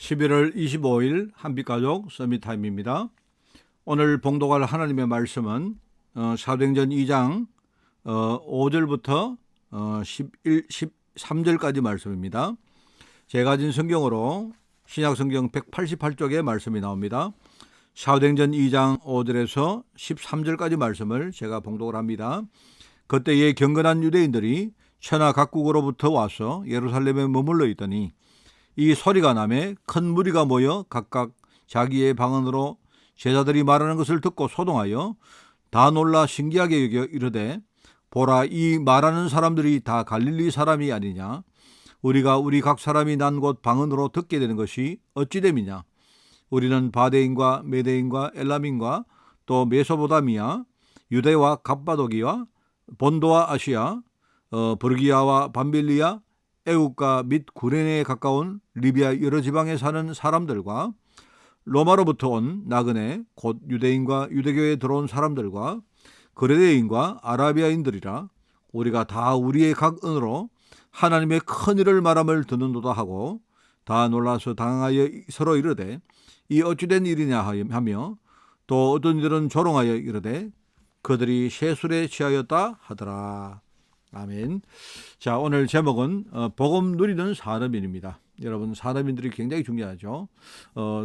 11월 25일 한빛가족 서밋타임입니다. 오늘 봉독할 하나님의 말씀은 사도행전 2장 5절부터 13절까지 말씀입니다. 제가 가진 성경으로 신약성경 188쪽에 말씀이 나옵니다. 사도행전 2장 5절에서 13절까지 말씀을 제가 봉독을 합니다. 그때에 경건한 유대인들이 천하 각국으로부터 와서 예루살렘에 머물러 있더니 이 소리가 나매 큰 무리가 모여 각각 자기의 방언으로 제자들이 말하는 것을 듣고 소동하여 다 놀라 신기하게 여겨 이르되, 보라, 이 말하는 사람들이 다 갈릴리 사람이 아니냐? 우리가 우리 각 사람이 난 곳 방언으로 듣게 되는 것이 어찌 됨이냐? 우리는 바데인과 메데인과 엘람인과 또 메소보다미아, 유대와 갑바도기와 본도와 아시아, 브르기아와 밤빌리아, 애국가 및 구레네에 가까운 리비아 여러 지방에 사는 사람들과 로마로부터 온 나그네 곧 유대인과 유대교에 들어온 사람들과 그레네인과 아라비아인들이라. 우리가 다 우리의 각 언어로 하나님의 큰 일을 말함을 듣는도다 하고 다 놀라서 당하여 서로 이르되, 이 어찌된 일이냐 하며 또 어떤 이들은 조롱하여 이르되 그들이 세술에 취하였다 하더라. 아멘. 자, 오늘 제목은 복음 누리는 산업인입니다. 여러분, 산업인들이 굉장히 중요하죠.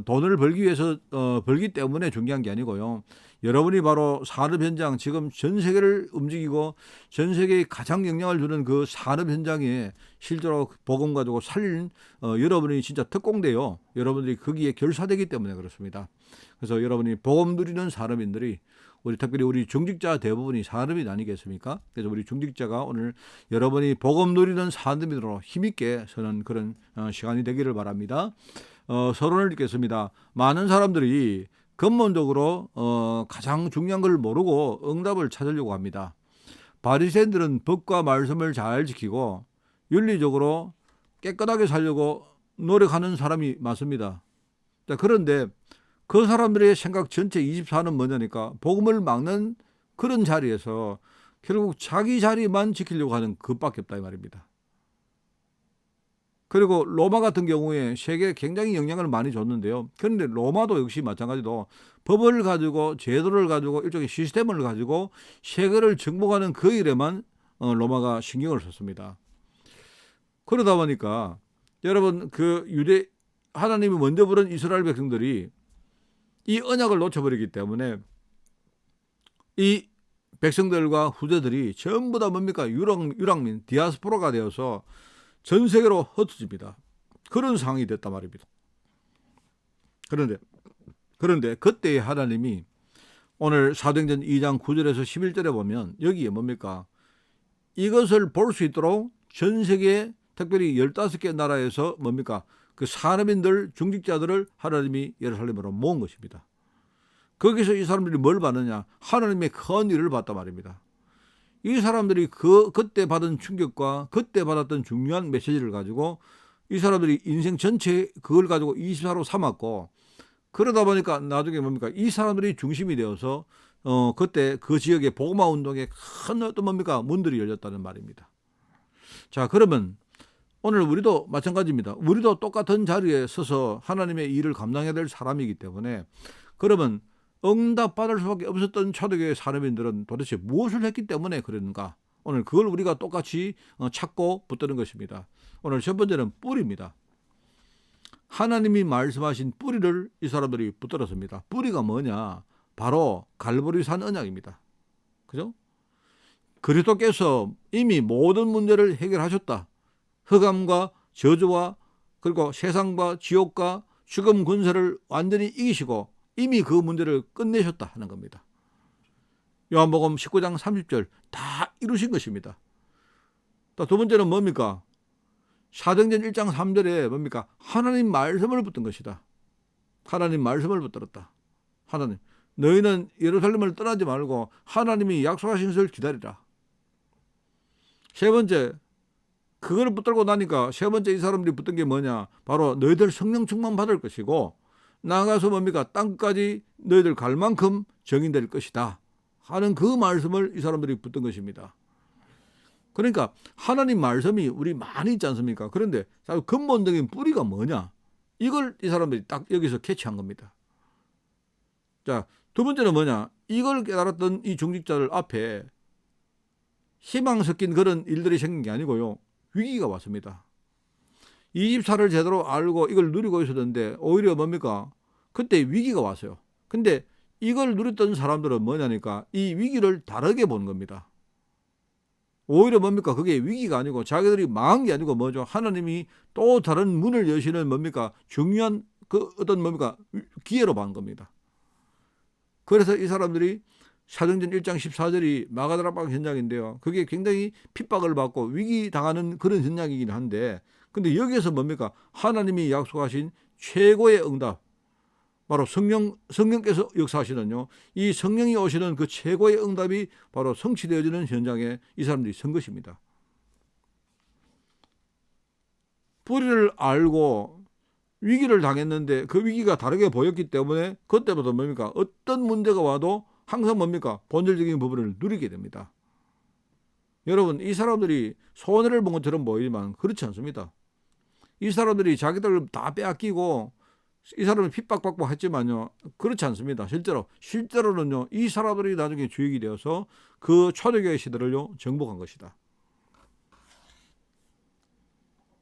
돈을 벌기 위해서 벌기 때문에 중요한 게 아니고요. 여러분이 바로 산업 현장, 지금 전 세계를 움직이고 전 세계에 가장 영향을 주는 그 산업 현장에 실제로 복음 가지고 살린 여러분이 진짜 특공대요. 여러분들이 거기에 결사되기 때문에 그렇습니다. 그래서 여러분이 복음 누리는 산업인들이, 특별히 우리 중직자 대부분이 산업인 아니겠습니까? 그래서 우리 중직자가 오늘 여러분이 복음 누리는 산업인으로 힘있게 서는 그런 시간이 되기를 바랍니다. 서론을 읽겠습니다. 많은 사람들이 근본적으로 가장 중요한 걸 모르고 응답을 찾으려고 합니다. 바리새인들은 법과 말씀을 잘 지키고 윤리적으로 깨끗하게 살려고 노력하는 사람이 많습니다. 자, 그런데 그 사람들의 생각 전체 24는 뭐냐니까, 복음을 막는 그런 자리에서 결국 자기 자리만 지키려고 하는 것밖에 없다 이 말입니다. 그리고 로마 같은 경우에 세계에 굉장히 영향을 많이 줬는데요. 그런데 로마도 역시 마찬가지로 법을 가지고 제도를 가지고 일종의 시스템을 가지고 세계를 정복하는 그 일에만 로마가 신경을 썼습니다. 그러다 보니까 여러분, 그 하나님이 먼저 부른 이스라엘 백성들이 이 언약을 놓쳐버리기 때문에 이 백성들과 후대들이 전부 다 뭡니까? 유랑민, 디아스포라가 되어서 전 세계로 흩어집니다. 그런 상황이 됐단 말입니다. 그런데 그때의 하나님이 오늘 사도행전 2장 9절에서 11절에 보면 여기에 뭡니까? 이것을 볼 수 있도록 전 세계 특별히 15개 나라에서 뭡니까? 그 산업인들, 중직자들을 하나님이 예루살렘으로 모은 것입니다. 거기서 이 사람들이 뭘 받느냐? 하나님의 큰 일을 봤단 말입니다. 이 사람들이 그때 받은 충격과 그때 받았던 중요한 메시지를 가지고 이 사람들이 인생 전체 그걸 가지고 24로 삼았고, 그러다 보니까 나중에 뭡니까? 이 사람들이 중심이 되어서 그때 그 지역의 복음화 운동에 큰 어떤 뭡니까? 문들이 열렸다는 말입니다. 자, 그러면 오늘 우리도 마찬가지입니다. 우리도 똑같은 자리에 서서 하나님의 일을 감당해야 될 사람이기 때문에, 그러면 응답받을 수밖에 없었던 초대교회 산업인들은 도대체 무엇을 했기 때문에 그랬는가? 오늘 그걸 우리가 똑같이 찾고 붙드는 것입니다. 오늘 첫 번째는 뿌리입니다. 하나님이 말씀하신 뿌리를 이 사람들이 붙들었습니다. 뿌리가 뭐냐? 바로 갈보리산 언약입니다. 그죠? 그리스도께서 이미 모든 문제를 해결하셨다. 흑암과 저주와 그리고 세상과 지옥과 죽음 군세를 완전히 이기시고 이미 그 문제를 끝내셨다 하는 겁니다. 요한복음 19장 30절 다 이루신 것입니다. 또 두 번째는 뭡니까? 사도행전 1장 3절에 뭡니까? 하나님 말씀을 붙든 것이다. 하나님 말씀을 붙들었다. 하나님, 너희는 예루살렘을 떠나지 말고 하나님이 약속하신 것을 기다리라. 세 번째, 그걸 붙들고 나니까 세 번째 이 사람들이 붙든 게 뭐냐? 바로 너희들 성령 충만 받을 것이고 나가서 뭡니까? 땅까지 너희들 갈 만큼 정인될 것이다 하는 그 말씀을 이 사람들이 붙든 것입니다. 그러니까 하나님 말씀이 우리 많이 있지 않습니까? 그런데 근본적인 뿌리가 뭐냐? 이걸 이 사람들이 딱 여기서 캐치한 겁니다. 자, 두 번째는 뭐냐? 이걸 깨달았던 이 중직자들 앞에 희망 섞인 그런 일들이 생긴 게 아니고요. 위기가 왔습니다. 24를 제대로 알고 이걸 누리고 있었는데 오히려 뭡니까? 그때 위기가 왔어요. 근데 이걸 누렸던 사람들은 뭐냐니까 이 위기를 다르게 보는 겁니다. 오히려 뭡니까? 그게 위기가 아니고 자기들이 망한 게 아니고 뭐죠? 하나님이 또 다른 문을 여시는 뭡니까? 중요한 그 어떤 뭡니까? 기회로 본 겁니다. 그래서 이 사람들이 사도행전 1장 14절이 마가다락방 현장인데요. 그게 굉장히 핍박을 받고 위기 당하는 그런 현장이긴 한데 근데 여기에서 뭡니까? 하나님이 약속하신 최고의 응답. 바로 성령께서 역사하시는요. 이 성령이 오시는 그 최고의 응답이 바로 성취되어지는 현장에 이 사람들이 선 것입니다. 뿌리를 알고 위기를 당했는데 그 위기가 다르게 보였기 때문에 그때부터 뭡니까? 어떤 문제가 와도 항상 뭡니까? 본질적인 부분을 누리게 됩니다. 여러분, 이 사람들이 손해를 본 것처럼 보이지만 그렇지 않습니다. 이 사람들이 자기들 다 빼앗기고 이 사람은 핍박받고 했지만요. 그렇지 않습니다. 실제로는요. 이 사람들이 나중에 주역이 되어서 그 초대교회 시대를요. 정복한 것이다.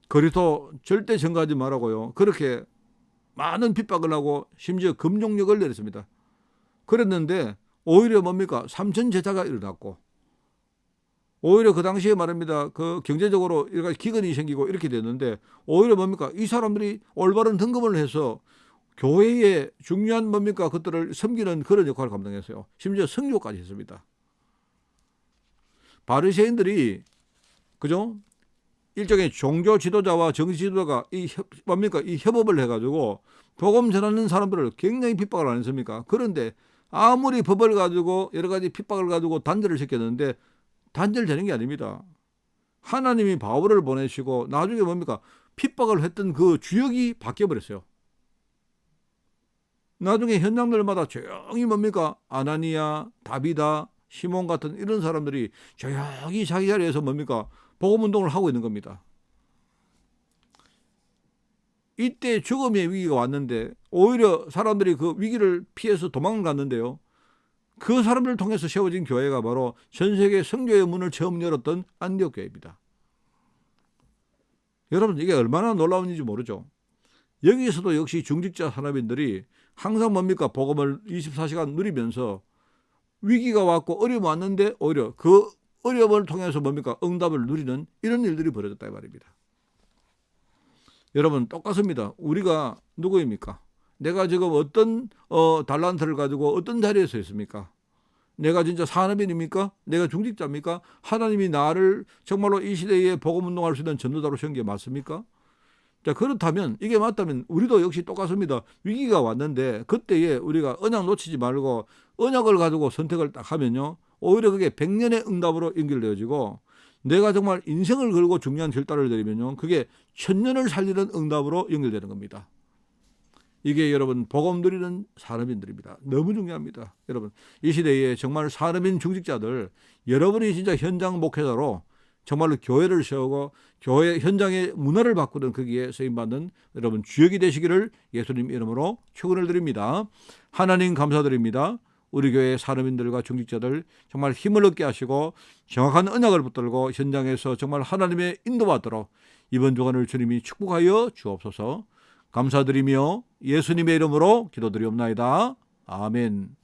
그리스도 절대 전가하지 말라고요. 그렇게 많은 핍박을 하고 심지어 금종력을 내렸습니다. 그랬는데 오히려 뭡니까? 삼천 제자가 일어났고 오히려 그 당시에 말입니다. 그 경제적으로 이렇게 기근이 생기고 이렇게 됐는데 오히려 뭡니까? 이 사람들이 올바른 등급을 해서 교회의 중요한 뭡니까? 그들을 섬기는 그런 역할을 감당했어요. 심지어 선교까지 했습니다. 바리새인들이 그죠? 일종의 종교 지도자와 정치 지도자가 이 협업을 해가지고 복음 전하는 사람들을 굉장히 핍박을 안 했습니까? 그런데 아무리 법을 가지고 여러 가지 핍박을 가지고 단절을 시켰는데 단절되는 게 아닙니다. 하나님이 바울을 보내시고 나중에 뭡니까? 핍박을 했던 그 주역이 바뀌어버렸어요. 나중에 현장들마다 조용히 뭡니까? 아나니아, 다비다, 시몬 같은 이런 사람들이 조용히 자기 자리에서 뭡니까? 복음운동을 하고 있는 겁니다. 이때 죽음의 위기가 왔는데 오히려 사람들이 그 위기를 피해서 도망을 갔는데요. 그 사람들을 통해서 세워진 교회가 바로 전 세계 선교의 문을 처음 열었던 안디옥 교회입니다. 여러분 이게 얼마나 놀라운 일인지 모르죠. 여기서도 역시 중직자 산업인들이 항상 뭡니까? 복음을 24시간 누리면서 위기가 왔고 어려움이 왔는데 오히려 그 어려움을 통해서 뭡니까? 응답을 누리는 이런 일들이 벌어졌다 이 말입니다. 여러분 똑같습니다. 우리가 누구입니까? 내가 지금 어떤 달란트를 가지고 어떤 자리에 서 있습니까? 내가 진짜 산업인입니까? 내가 중직자입니까? 하나님이 나를 정말로 이 시대에 복음운동할 수 있는 전도자로 세운 게 맞습니까? 자, 그렇다면 이게 맞다면 우리도 역시 똑같습니다. 위기가 왔는데 그때에 우리가 언약 놓치지 말고 언약을 가지고 선택을 딱 하면요. 오히려 그게 100년의 응답으로 연결되어지고 내가 정말 인생을 걸고 중요한 결단을 내리면요. 그게 1000년을 살리는 응답으로 연결되는 겁니다. 이게 여러분 복음 누리는 산업인들입니다. 너무 중요합니다. 여러분 이 시대에 정말 산업인 중직자들 여러분이 진짜 현장 목회자로 정말로 교회를 세우고 교회 현장의 문화를 바꾸는 거기에 쓰임받는 여러분 주역이 되시기를 예수님 이름으로 축원을 드립니다. 하나님 감사드립니다. 우리 교회 산업인들과 중직자들 정말 힘을 얻게 하시고 정확한 언약을 붙들고 현장에서 정말 하나님의 인도받도록 이번 주간을 주님이 축복하여 주옵소서. 감사드리며 예수님의 이름으로 기도드리옵나이다. 아멘.